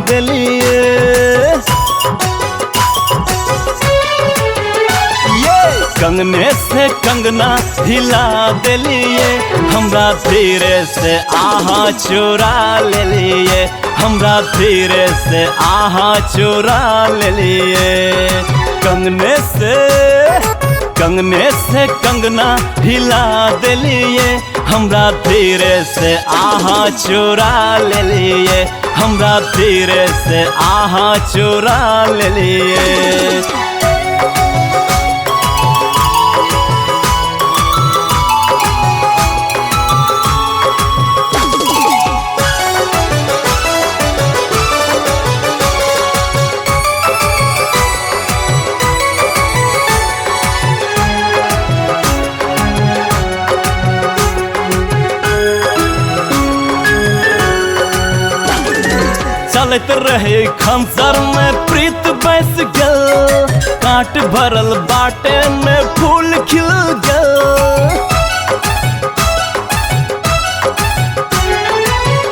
दिलिए। कंगने से कंगना हिला दिलिए, हमरा धीरे से आहा चुरा ले लिए, हमरा धीरे से आहा चुरा ले लिए। कंगने से कंगना हिला दिलिए, हमरा धीरे से आहा चुरा ले लिए, हमरा धीरे से आहा चुरा ले लिए। चलत रहे खंसर में प्रीत बस गल, काट भरल बाटे में फूल खिल गल।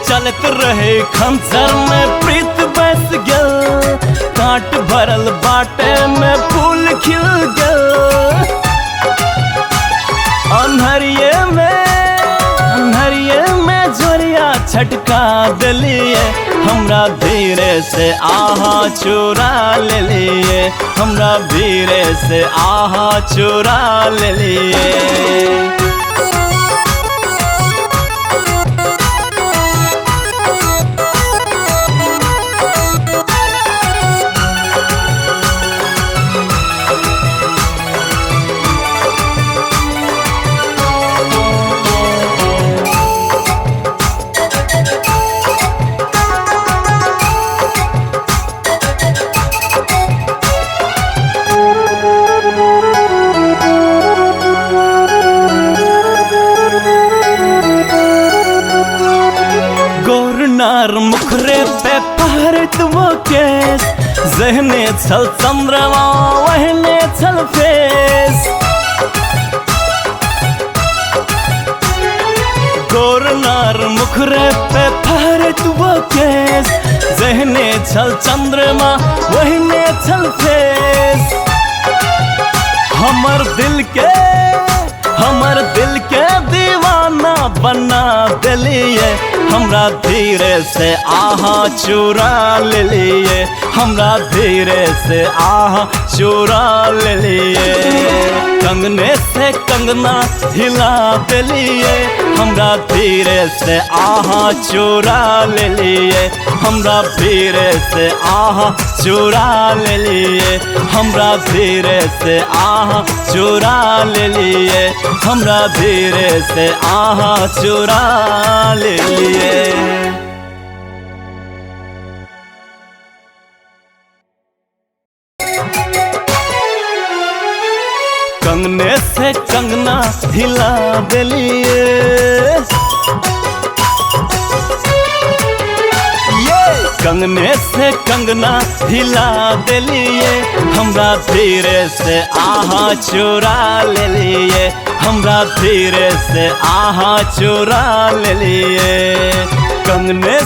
चलत रहे खंसर में प्रीत बस गल, काट भरल बाटे में फूल खिल गल। अन्हरिये में जोरिया छटका दिलिए, हमरा धीरे से आहा चुरा ले लिए, हमरा धीरे से आहा चुरा ले लिए। नार मुखरे पे पहरत वो केस, जहने छल चंद्रमा वहने छल फेस। गोर नार मुखरे पे पहरत वो केस, जहने छल चंद्रमा वहने छल फेस। हमर दिल के दीवाना बना दिलिए, हमरा धीरे से आहा चुरा ले लिए, हमरा धीरे से आहा चुरा ले लिए। कंगने से कंगना हिला दिलिए, हमरा धीरे से आहा चुरा ले लिए, हमरा धीरे से आहा चुरा ले लिए, हमरा धीरे से आहा चुरा ले लिए, हमरा धीरे से आहा चुरा ले लिए। कंगने से कंगना हिला दिलिए, कंगने से कंगना हिला दिलिए, हमरा धीरे से आहा चुरा ले लिए, हमरा धीरे से आहा चुरा ले लिए। कंगने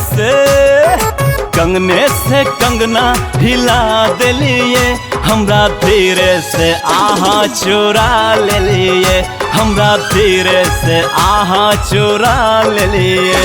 से कंगना हिला दिलिए, हमरा धीरे से आहा चुरा ले लिए, हमरा धीरे से आहा चुरा ले लिए।